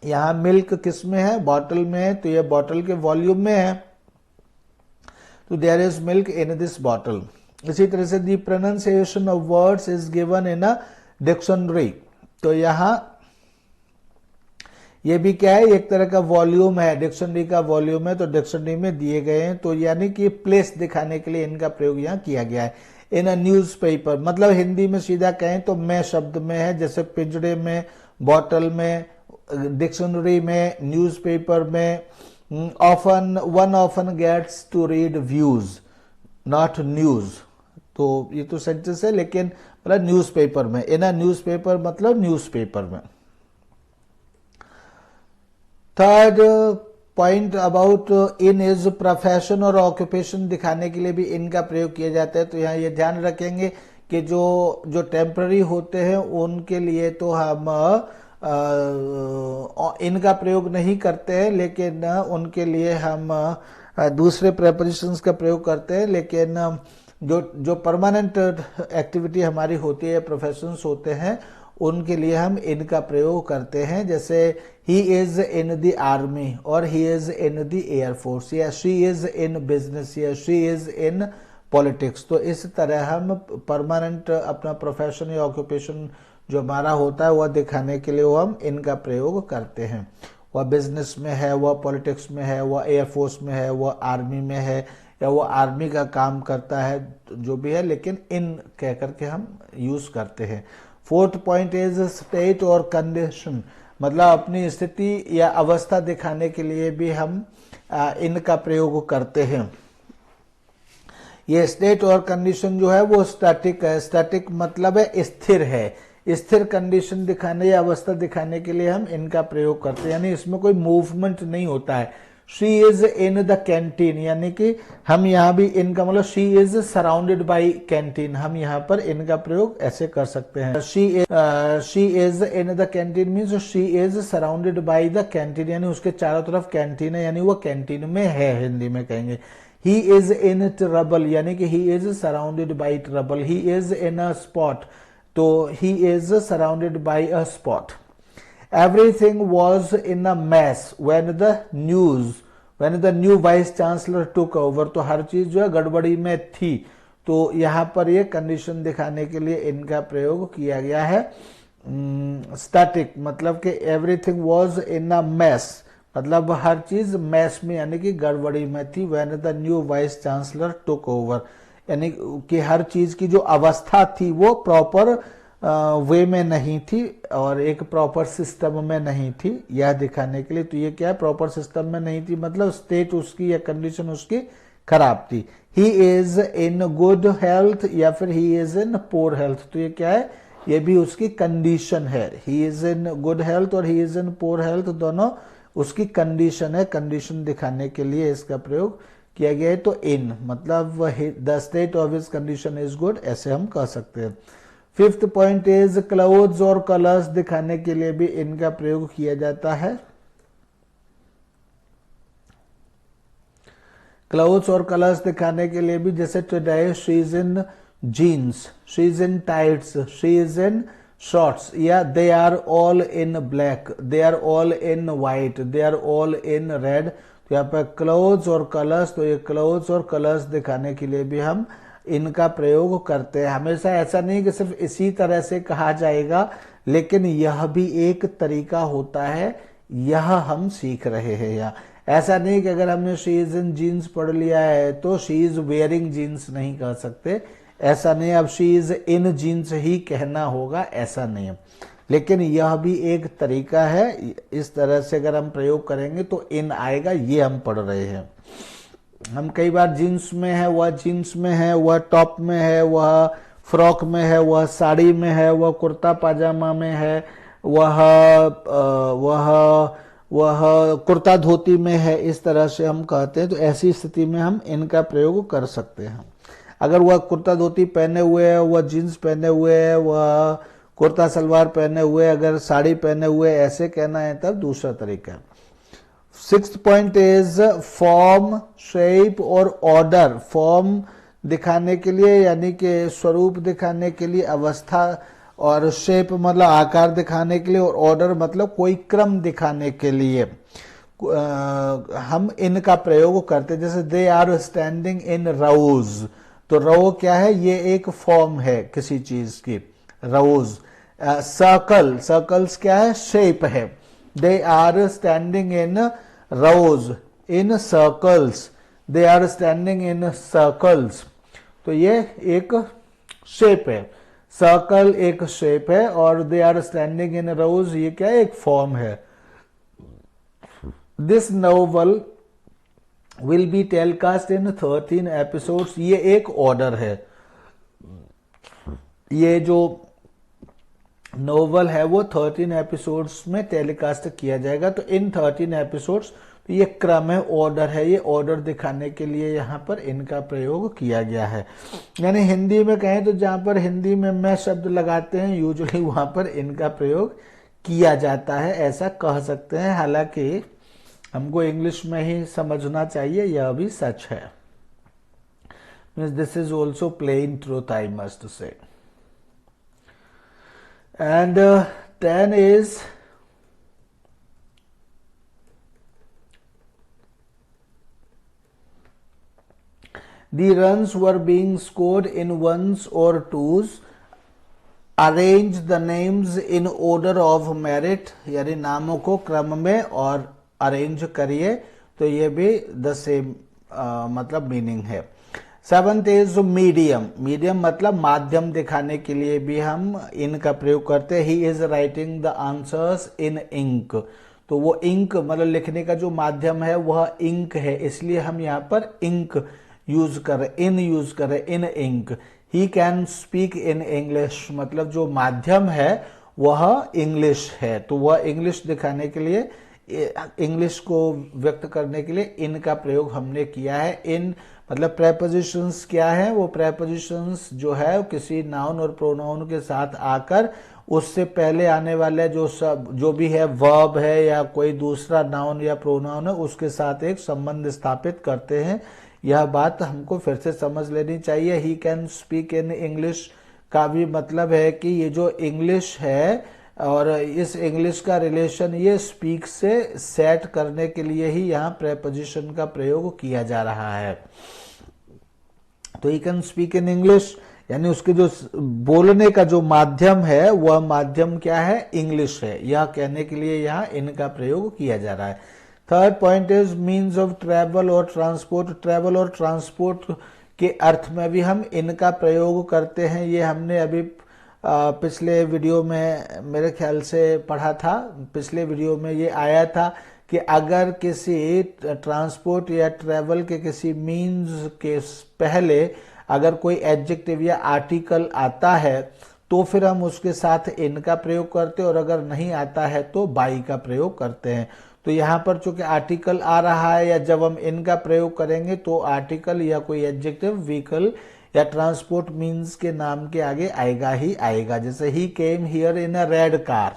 यहां मिल्क किस में है, बॉटल में है, तो ये बॉटल के वॉल्यूम में है, तो there is milk in this bottle. इसी तरह से the pronunciation of words is given in a dictionary, तो यहां ये भी क्या है, एक तरह का वॉल्यूम है, डिक्शनरी का वॉल्यूम है, तो डिक्शनरी में दिए गए हैं, तो यानी कि प्लेस दिखाने के लिए इनका प्रयोग यहां किया गया है। इन अ न्यूज़पेपर, मतलब हिंदी में सीधा कहें तो मैं शब्द में है, जैसे पिंजड़े में, बॉटल में, डिक्शनरी में, न्यूज़पेपर में। Often, one often gets to read views not news, तो ये तो सेंटेंस है, लेकिन मतलब न्यूज़पेपर में, इन अ न्यूज़पेपर मतलब न्यूज़पेपर में। Third point about in is profession और ऑक्यूपेशन दिखाने के लिए भी इनका प्रयोग किया जाता है। तो यहाँ ये ध्यान रखेंगे कि जो टेम्पररी होते हैं उनके लिए तो हम इनका प्रयोग नहीं करते हैं, लेकिन उनके लिए हम दूसरे प्रेपोजिशंस का प्रयोग करते हैं। लेकिन जो परमानेंट एक्टिविटी हमारी होती है, प्रोफेशंस होते हैं, उनके लिए हम इन का प्रयोग करते हैं, जैसे he is in the army और he is in the air force, या शी इज इन बिजनेस, या शी इज इन पॉलिटिक्स। तो इस तरह हम परमानेंट अपना प्रोफेशन या ऑक्यूपेशन जो हमारा होता है वह दिखाने के लिए वो हम इनका प्रयोग करते हैं। वह बिजनेस में है, वह पॉलिटिक्स में है, वह एयरफोर्स में है, वह आर्मी में है, या वो आर्मी का काम करता है, जो भी है, लेकिन इन कह करके हम यूज करते हैं। फोर्थ पॉइंट इज स्टेट और कंडीशन, मतलब अपनी स्थिति या अवस्था दिखाने के लिए भी हम इनका प्रयोग करते हैं। ये स्टेट और कंडीशन जो है वो स्टैटिक है। स्टैटिक मतलब है स्थिर है। स्थिर कंडीशन दिखाने या अवस्था दिखाने के लिए हम इनका प्रयोग करते हैं, यानी इसमें कोई मूवमेंट नहीं होता है। She is in the canteen, यानी कि हम यहाँ भी इनका मतलब she is surrounded by canteen, हम यहाँ पर इनका प्रयोग ऐसे कर सकते हैं। She is in the canteen means she is surrounded by the canteen, यानी उसके चारों तरफ कैंटीन है, यानी वो कैंटीन में है, हिंदी में कहेंगे। ही इज इन ट्रबल, यानी कि he is surrounded by trouble. He is in a spot, तो he is surrounded by a spot. Everything was in a mess when the new vice chancellor took over, तो हर चीज जो है गड़बड़ी में थी, तो यहाँ पर ये कंडीशन दिखाने के लिए इनका प्रयोग किया गया है। स्टैटिक मतलब कि everything was in a mess, मतलब हर चीज मैस में यानी कि गड़बड़ी में थी। when the new vice chancellor took over, यानी कि हर चीज की जो अवस्था थी वो प्रॉपर वे में नहीं थी और एक प्रॉपर सिस्टम में नहीं थी, यह दिखाने के लिए। तो ये क्या है, प्रॉपर सिस्टम में नहीं थी मतलब स्टेट उसकी या कंडीशन उसकी खराब थी। ही इज इन गुड हेल्थ या फिर ही इज इन पोर हेल्थ, तो ये क्या है, ये भी उसकी कंडीशन है। ही इज इन गुड हेल्थ और he is in pour health दोनों उसकी कंडीशन है। कंडीशन दिखाने के लिए इसका प्रयोग किया गया है। तो इन मतलब the state of his condition is good, ऐसे हम कह सकते हैं। फिफ्थ पॉइंट इज क्लोथ्स और कलर्स दिखाने के लिए भी इनका प्रयोग किया जाता है। क्लोथ्स और कलर्स दिखाने के लिए भी, जैसे today she is in jeans, she is in tights, she is in shorts, या they are all in black, they are all in white, they are all in red. तो यहाँ पर क्लोथ्स और कलर्स, तो ये क्लोथ्स और colours दिखाने के लिए भी हम इनका प्रयोग करते हैं। हमेशा ऐसा नहीं कि सिर्फ इसी तरह से कहा जाएगा, लेकिन यह भी एक तरीका होता है, यह हम सीख रहे हैं। यहाँ ऐसा नहीं कि अगर हमने शी इज इन जीन्स पढ़ लिया है तो शी इज वेयरिंग जीन्स नहीं कह सकते, ऐसा नहीं। अब शी इज इन जीन्स ही कहना होगा, ऐसा नहीं है। लेकिन यह भी एक तरीका है, इस तरह से अगर हम प्रयोग करेंगे तो इन आएगा, ये हम पढ़ रहे हैं। हम कई बार जीन्स में है, वह जीन्स में है, वह टॉप में है, वह फ्रॉक में है, वह साड़ी में है, वह कुर्ता पाजामा में है, वह कुर्ता धोती में है, इस तरह से हम कहते हैं। तो ऐसी स्थिति में हम इनका प्रयोग कर सकते हैं। अगर वह कुर्ता धोती पहने हुए है, वह जीन्स पहने हुए है, वह कुर्ता सलवार पहने हुए, अगर साड़ी पहने हुए, ऐसे कहना है तब दूसरा तरीका है। Sixth point is form, shape और ऑर्डर। फॉर्म दिखाने के लिए यानी कि स्वरूप दिखाने के लिए, अवस्था, और शेप मतलब आकार दिखाने के लिए, और ऑर्डर मतलब कोई क्रम दिखाने के लिए हम इनका प्रयोग करते हैं। जैसे दे आर स्टैंडिंग इन रोज, तो रो क्या है, ये एक फॉर्म है किसी चीज की, रोज। सर्कल, सर्कल्स क्या है, शेप है। They are standing in rows in circles, they are standing in circles, तो ये एक शेप है, सर्कल एक शेप है, और they are standing in rows ये क्या है, एक फॉर्म है। This novel will be telecast in 13 episodes, ये एक ऑर्डर है। ये जो नोवेल है वो 13 एपिसोड्स में टेलीकास्ट किया जाएगा। तो इन 13 एपिसोड्स, तो ये क्रम है, ऑर्डर है, ये ऑर्डर दिखाने के लिए यहाँ पर इनका प्रयोग किया गया है। यानी हिंदी में कहें तो जहां पर हिंदी में मैं शब्द लगाते हैं यूजुअली वहां पर इनका प्रयोग किया जाता है, ऐसा कह सकते हैं। हालांकि हमको इंग्लिश में ही समझना चाहिए, यह भी सच है। Means this is also plain truth, I must say. And 10 is the runs were being scored in ones or twos. Arrange the names in order of merit, यानी नामों को क्रम में और अरेंज करिए, तो ये भी द सेम मतलब मीनिंग है। 7th is medium. मीडियम मतलब माध्यम दिखाने के लिए भी हम इन का प्रयोग करते हैं। He is writing the answers in ink, तो वो इंक मतलब लिखने का जो माध्यम है वह इंक है, इसलिए हम यहाँ पर इंक यूज करें, इन यूज करें, in ink. He can speak in English, मतलब जो माध्यम है वह इंग्लिश है, तो वह इंग्लिश दिखाने के लिए, इंग्लिश को व्यक्त करने के लिए इन का प्रयोग हमने किया है। इन मतलब प्रेपोजिशंस क्या है, वो प्रेपोजिशंस जो है किसी नाउन और प्रोनाउन के साथ आकर उससे पहले आने वाले जो भी है वर्ब है या कोई दूसरा नाउन या प्रोनाउन है उसके साथ एक संबंध स्थापित करते हैं। यह बात हमको फिर से समझ लेनी चाहिए। ही कैन स्पीक इन इंग्लिश का भी मतलब है कि ये जो इंग्लिश है और इस इंग्लिश का रिलेशन ये स्पीक से सेट करने के लिए ही यहाँ प्रेपोजिशन का प्रयोग किया जा रहा है। तो ही कैन स्पीक इन इंग्लिश यानी उसके जो बोलने का जो माध्यम है वह माध्यम क्या है, इंग्लिश है, यह कहने के लिए यहाँ इनका प्रयोग किया जा रहा है। Third point is means of travel और ट्रांसपोर्ट। ट्रेवल और ट्रांसपोर्ट के अर्थ में भी हम इनका प्रयोग करते हैं। ये हमने अभी पिछले वीडियो में मेरे ख्याल से पढ़ा था, पिछले वीडियो में ये आया था कि अगर किसी ट्रांसपोर्ट या ट्रेवल के किसी मीन्स के पहले अगर कोई एडजेक्टिव या आर्टिकल आता है तो फिर हम उसके साथ इन का प्रयोग करते हैं, और अगर नहीं आता है तो बाई का प्रयोग करते हैं। तो यहाँ पर चूंकि आर्टिकल आ रहा है या जब हम इनका प्रयोग करेंगे तो आर्टिकल या कोई एडजेक्टिव व्हीकल या ट्रांसपोर्ट मीन्स के नाम के आगे आएगा ही आएगा। जैसे he came here in a red car,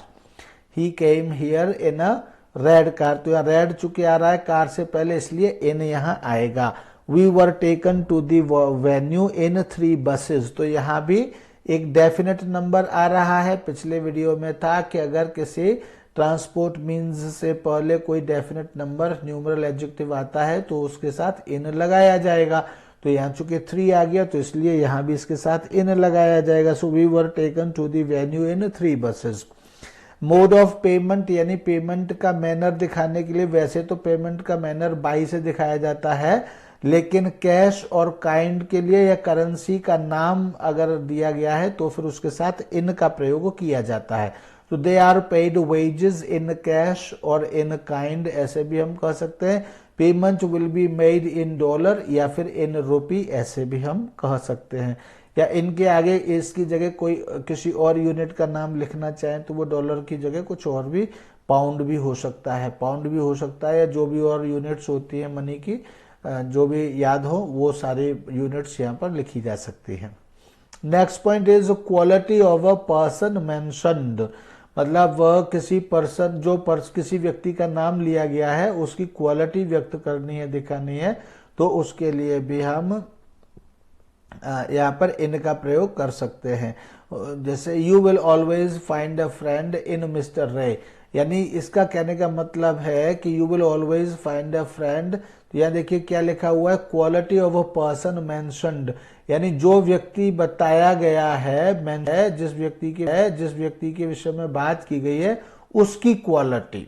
he came here in a red car, तो यहाँ रेड चूंकि आ रहा है कार से पहले इसलिए इन यहाँ आएगा। We were taken to the venue in 3 buses, तो यहाँ भी एक डेफिनेट नंबर आ रहा है। पिछले वीडियो में था कि अगर किसी ट्रांसपोर्ट मीन्स से पहले कोई डेफिनेट नंबर न्यूमरल एडजेक्टिव आता है तो उसके साथ इन लगाया जाएगा। तो यहाँ चूंकि 3 आ गया तो इसलिए यहाँ भी इसके साथ इन लगाया जाएगा। So we were taken to the venue in 3 buses। Mode of payment यानी पेमेंट का मैनर दिखाने के लिए, वैसे तो पेमेंट का मैनर बाई से दिखाया जाता है, लेकिन कैश और काइंड के लिए या करेंसी का नाम अगर दिया गया है तो फिर उसके साथ इन का प्रयोग किया जाता है। तो they are paid wages in cash और इन काइंड, ऐसे भी हम कह सकते हैं। Payment will be made in dollar या फिर इन रुपी, ऐसे भी हम कह सकते हैं। या इनके आगे इसकी जगह कोई किसी और यूनिट का नाम लिखना चाहें तो वो डॉलर की जगह कुछ और भी, पाउंड भी हो सकता है, पाउंड भी हो सकता है, या जो भी और यूनिट्स होती है मनी की जो भी याद हो वो सारे यूनिट्स यहाँ पर लिखी जा सकती हैं। Next point is quality of a person mentioned, मतलब वह किसी पर्सन जो किसी व्यक्ति का नाम लिया गया है उसकी क्वालिटी व्यक्त करनी है, दिखानी है, तो उसके लिए भी हम यहाँ पर इन का प्रयोग कर सकते हैं। जैसे you will always find a friend in mister रे, यानी इसका कहने का मतलब है कि you will always find a friend. तो यहाँ देखिए क्या लिखा हुआ है, quality of a person mentioned, यानी जो व्यक्ति बताया गया है, जिस व्यक्ति के विषय में बात की गई है उसकी क्वालिटी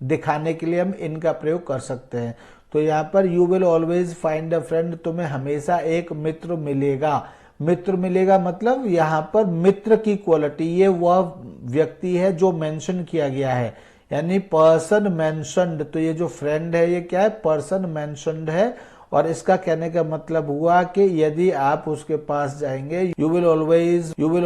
दिखाने के लिए हम इनका प्रयोग कर सकते हैं। तो यहाँ पर you will always find a friend, तुम्हें हमेशा एक मित्र मिलेगा। मित्र मिलेगा मतलब यहाँ पर मित्र की क्वालिटी, ये वह व्यक्ति है जो मेंशन किया गया है, यानी पर्सन मेंशन्ड। तो ये जो फ्रेंड है ये क्या है, पर्सन मेंशन्ड है। और इसका कहने का मतलब हुआ कि यदि आप उसके पास जाएंगे, you will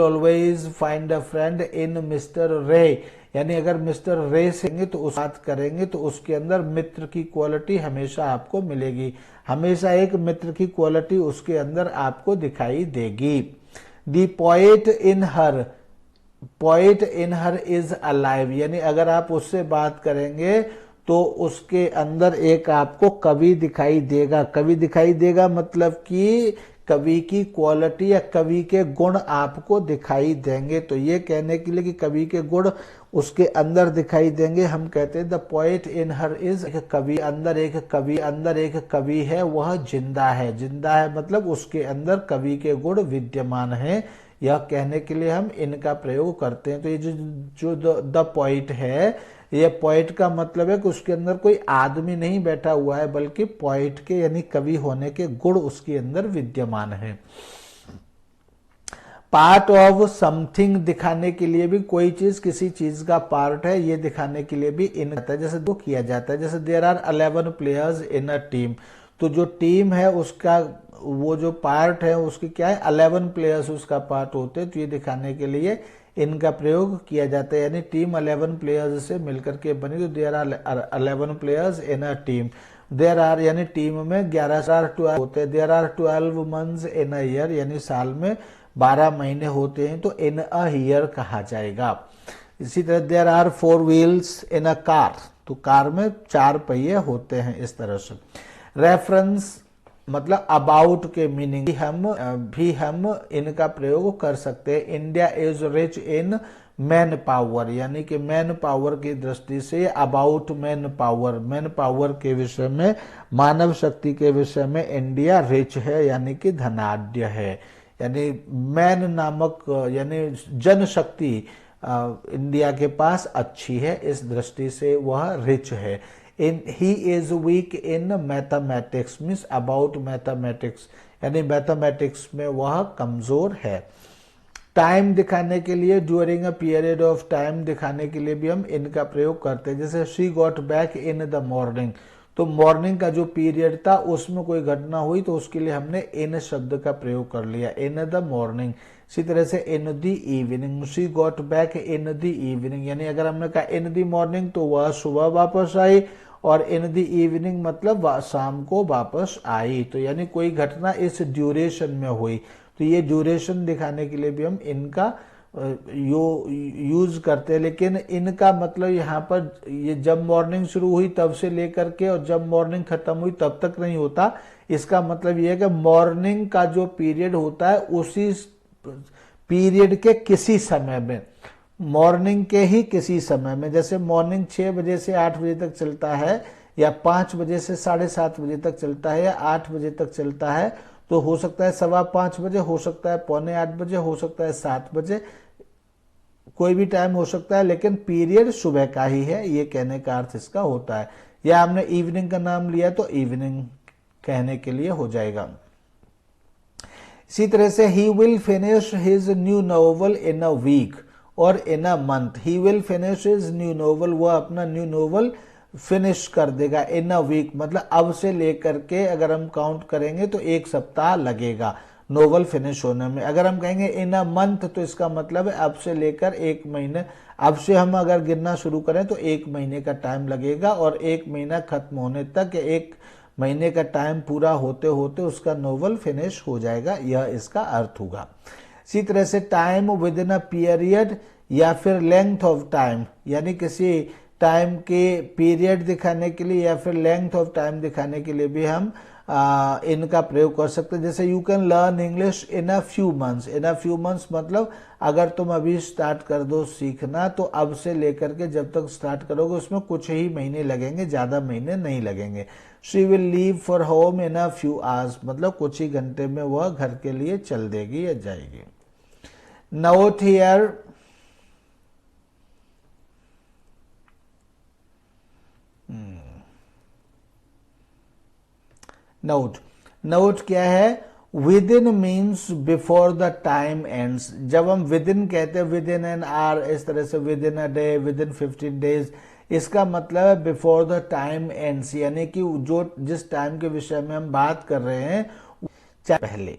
always find a friend in mister रे, यानी अगर मिस्टर रे से तो उस बात करेंगे तो उसके अंदर मित्र की क्वालिटी हमेशा आपको मिलेगी, हमेशा एक मित्र की क्वालिटी उसके अंदर आपको दिखाई देगी। दी poet in her is alive, यानी अगर आप उससे बात करेंगे तो उसके अंदर एक आपको कवि दिखाई देगा। कवि दिखाई देगा मतलब कि कवि की क्वालिटी या कवि के गुण आपको दिखाई देंगे। तो ये कहने के लिए कि कवि के गुण उसके अंदर दिखाई देंगे, हम कहते हैं the poet in her is, कवि अंदर एक कवि है, वह जिंदा है। जिंदा है मतलब उसके अंदर कवि के गुण विद्यमान है, यह कहने के लिए हम इनका प्रयोग करते हैं। तो ये जो द पोएट है, ये पोएट का मतलब है कि उसके अंदर कोई आदमी नहीं बैठा हुआ है, बल्कि पोएट के यानी कवि होने के गुण उसके अंदर विद्यमान है। पार्ट ऑफ समथिंग दिखाने के लिए भी, कोई चीज किसी चीज का पार्ट है ये दिखाने के लिए भी इन आता है, जैसे दो किया जाता है। जैसे there are 11 players in a team, तो जो टीम है उसका वो जो पार्ट है उसकी क्या है, 11 प्लेयर्स उसका पार्ट होते हैं। तो ये दिखाने के लिए इनका प्रयोग किया जाता है, यानी टीम 11 प्लेयर्स से मिलकर के बनी, तो there are 11 players in a team. There are यानी टीम में 12 होते हैं। There are 12 months in a year, यानी साल में 12 महीने होते हैं, तो इन अ ईयर कहा जाएगा। इसी तरह there are 4 wheels in a car, तो कार में 4 पहिए होते हैं, इस तरह से। रेफरेंस मतलब अबाउट के मीनिंग भी हम इनका प्रयोग कर सकते हैं। India is rich in man power, यानी कि मैन पावर की दृष्टि से अबाउट मैन पावर के विषय में, मानव शक्ति के विषय में इंडिया रिच है, यानी कि धनाढ्य है। यानी मैन नामक यानी जनशक्ति इंडिया के पास अच्छी है, इस दृष्टि से वह रिच है। He is weak in mathematics means about mathematics, यानी मैथमेटिक्स में वह कमजोर है। टाइम दिखाने के लिए, during a period of time दिखाने के लिए भी हम इनका प्रयोग करते हैं। जैसे she got back in the morning, तो मॉर्निंग का जो पीरियड था उसमें कोई घटना हुई तो उसके लिए हमने इन शब्द का प्रयोग कर लिया, इन द मॉर्निंग। इसी तरह से in the evening, she got back in the evening, यानी अगर हमने कहा इन द मॉर्निंग तो वह सुबह वापस आई, और इन द इवनिंग मतलब शाम को वापस आई। तो यानी कोई घटना इस ड्यूरेशन में हुई, तो ये ड्यूरेशन दिखाने के लिए भी हम इनका यूज करते हैं। लेकिन इनका मतलब यहाँ पर ये जब मॉर्निंग शुरू हुई तब से लेकर के और जब मॉर्निंग खत्म हुई तब तक नहीं होता। इसका मतलब ये है कि मॉर्निंग का जो पीरियड होता है उसी पीरियड के किसी समय में, मॉर्निंग के ही किसी समय में, जैसे मॉर्निंग 6 बजे से 8 बजे तक चलता है, या 5 बजे से 7:30 बजे तक चलता है, या 8 बजे तक चलता है, तो हो सकता है 5:15 बजे, हो सकता है 7:45 बजे, हो सकता है 7 बजे, कोई भी टाइम हो सकता है, लेकिन पीरियड सुबह का ही है, ये कहने का अर्थ इसका होता है। या हमने इवनिंग का नाम लिया तो इवनिंग कहने के लिए हो जाएगा। इसी तरह से he will finish his new novel in a week और in a month. He will finish his new novel, वह अपना न्यू नोवेल फिनिश कर देगा इन अ वीक, मतलब अब से लेकर के अगर हम काउंट करेंगे तो 1 सप्ताह लगेगा नोवेल फिनिश होने में। अगर हम कहेंगे इन अ मंथ तो इसका मतलब है अब से लेकर 1 महीने, अब से हम अगर गिनना शुरू करें तो 1 महीने का टाइम लगेगा, और 1 महीना खत्म होने तक, 1 महीने का टाइम पूरा होते होते उसका नोवेल फिनिश हो जाएगा, यह इसका अर्थ होगा। इसी तरह से time with in a period या फिर लेंथ ऑफ टाइम, यानी किसी टाइम के पीरियड दिखाने के लिए या फिर लेंथ ऑफ टाइम दिखाने के लिए भी हम इनका प्रयोग कर सकते हैं। जैसे you can learn English in a few months. In a few months मतलब अगर तुम अभी स्टार्ट कर दो सीखना तो अब से लेकर के जब तक स्टार्ट करोगे उसमें कुछ ही महीने लगेंगे, ज्यादा महीने नहीं लगेंगे। She will leave for home in a few hours, मतलब कुछ ही घंटे में वह घर के लिए चल देगी या जाएगी। नोट हियर, नोट क्या है, with in means before the time ends. जब हम विद इन कहते हैं, विद इन एन आवर, इस तरह से with in a day, with in 15 days, इसका मतलब है बिफोर द टाइम एंड्स, यानी कि जो जिस टाइम के विषय में हम बात कर रहे हैं, चाहे पहले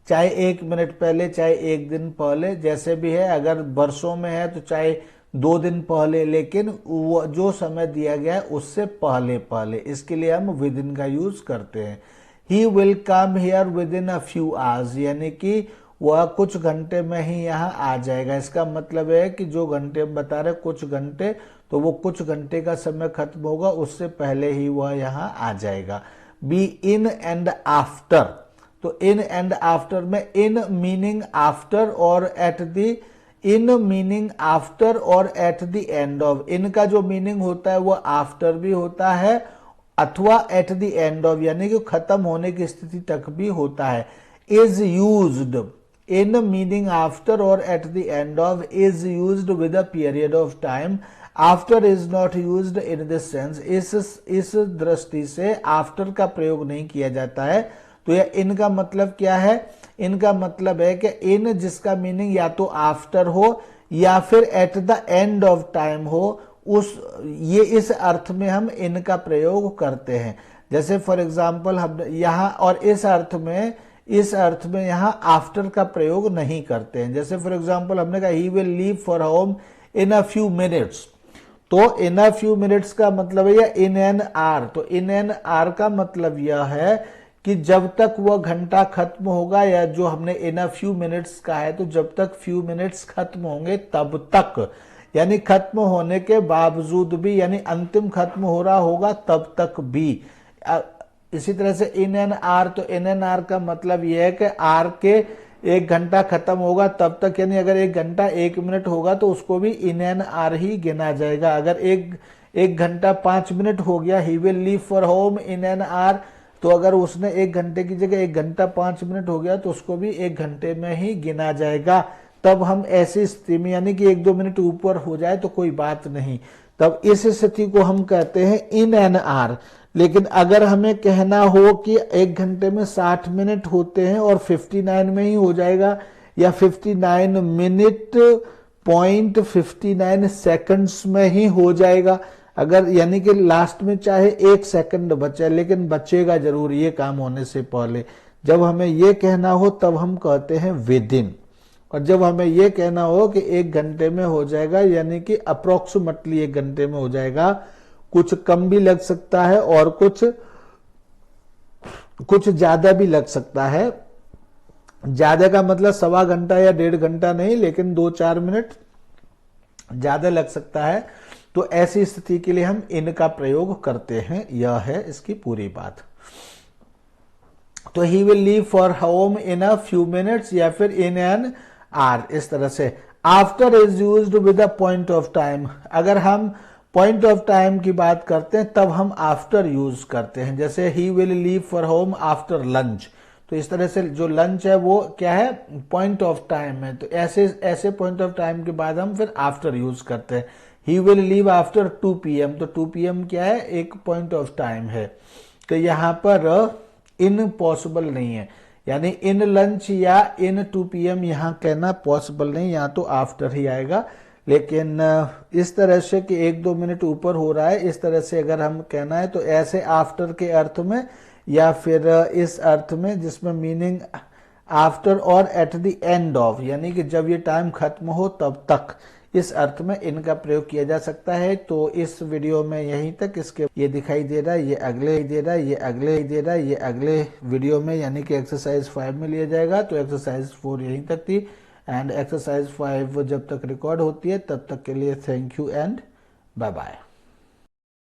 चाहे 1 मिनट पहले, चाहे 1 दिन पहले, जैसे भी है। अगर वर्षों में है तो चाहे 2 दिन पहले, लेकिन वो जो समय दिया गया है उससे पहले, इसके लिए हम विद इन का यूज करते हैं। He will come here with in a few hours, यानी कि वह कुछ घंटे में ही यहाँ आ जाएगा। इसका मतलब है कि जो घंटे हम बता रहे कुछ घंटे, तो वो कुछ घंटे का समय खत्म होगा उससे पहले ही वह यहाँ आ जाएगा। Be in and after. तो इन एंड आफ्टर में इन मीनिंग आफ्टर और at the in meaning after और एट द एंड ऑफ। इन का जो मीनिंग होता है वो आफ्टर भी होता है अथवा एट द एंड ऑफ यानी कि खत्म होने की स्थिति तक भी होता है। Is used in meaning after और at the end of is used with a period of time. After is not used in this sense. इस दृष्टि से आफ्टर का प्रयोग नहीं किया जाता है। तो यह इन का मतलब क्या है? इनका मतलब है कि इन जिसका मीनिंग या तो आफ्टर हो या फिर eight the end of time हो, ये इस अर्थ में हम इन का प्रयोग करते हैं। जैसे फॉर एग्जाम्पल हम यहां और इस अर्थ में यहां आफ्टर का प्रयोग नहीं करते हैं। जैसे फॉर एग्जाम्पल हमने कहा ही will leave for home in a few minutes. तो इन अ फ्यू मिनट्स का मतलब है या इन एन आवर। तो इन एन आवर का मतलब यह है कि जब तक वह घंटा खत्म होगा, या जो हमने इन अ फ्यू मिनट्स का है तो जब तक फ्यू मिनट्स खत्म होंगे तब तक, यानी खत्म होने के बावजूद भी, यानी अंतिम खत्म हो रहा होगा तब तक भी। इसी तरह से इन एन आर, तो इन एन आर का मतलब यह है कि आर के एक घंटा खत्म होगा तब तक, यानी अगर एक घंटा 1 मिनट होगा तो उसको भी इन एन आर ही गिना जाएगा। अगर एक घंटा 5 मिनट हो गया, he will leave for home in an hour, तो अगर उसने 1 घंटे की जगह 1 घंटा 5 मिनट हो गया तो उसको भी 1 घंटे में ही गिना जाएगा। तब हम ऐसी स्थिति में, यानी कि 1-2 मिनट ऊपर हो जाए तो कोई बात नहीं, तब इस स्थिति को हम कहते हैं इन एन आर। लेकिन अगर हमें कहना हो कि 1 घंटे में 60 मिनट होते हैं और 59 में ही हो जाएगा, या 59 मिनट पॉइंट 59 सेकंड्स में ही हो जाएगा, अगर यानी कि लास्ट में चाहे 1 सेकंड बचे लेकिन बचेगा जरूर ये काम होने से पहले, जब हमें ये कहना हो तब हम कहते हैं विद इन। और जब हमें यह कहना हो कि 1 घंटे में हो जाएगा, यानी कि अप्रोक्सीमेटली 1 घंटे में हो जाएगा, कुछ कम भी लग सकता है और कुछ ज्यादा भी लग सकता है। ज्यादा का मतलब 1.25 घंटा या 1.5 घंटा नहीं, लेकिन 2-4 मिनट ज्यादा लग सकता है। तो ऐसी स्थिति के लिए हम इन का प्रयोग करते हैं। यह है इसकी पूरी बात। तो ही will leave for home in a few minutes या फिर इन एन आर, इस तरह से। After is used with a point of time. अगर हम पॉइंट ऑफ टाइम की बात करते हैं तब हम आफ्टर यूज करते हैं। जैसे ही will leave for home after lunch, तो इस तरह से जो लंच है वो क्या है? पॉइंट ऑफ टाइम है। तो ऐसे पॉइंट ऑफ टाइम के बाद हम फिर आफ्टर यूज करते हैं। ही विल लीव आफ्टर 2 PM, तो 2 PM क्या है? एक पॉइंट ऑफ टाइम है। तो यहां पर इन पॉसिबल नहीं है, यानी इन लंच या इन 2 PM यहां कहना पॉसिबल नहीं, यहां तो आफ्टर ही आएगा। लेकिन इस तरह से कि 1-2 मिनट ऊपर हो रहा है, इस तरह से अगर हम कहना है तो ऐसे आफ्टर के अर्थ में, या फिर इस अर्थ में जिसमें मीनिंग आफ्टर और एट द एंड ऑफ, यानी कि जब ये टाइम खत्म हो तब तक, इस अर्थ में इनका प्रयोग किया जा सकता है। तो इस वीडियो में यहीं तक। इसके ये दिखाई दे रहा है, ये अगले ही दे रहा है, ये अगले ही दे रहा है, ये अगले वीडियो में यानी कि एक्सरसाइज 5 में लिया जाएगा। तो एक्सरसाइज 4 यहीं तक थी, एंड एक्सरसाइज 5 जब तक रिकॉर्ड होती है तब तक के लिए thank you and bye bye.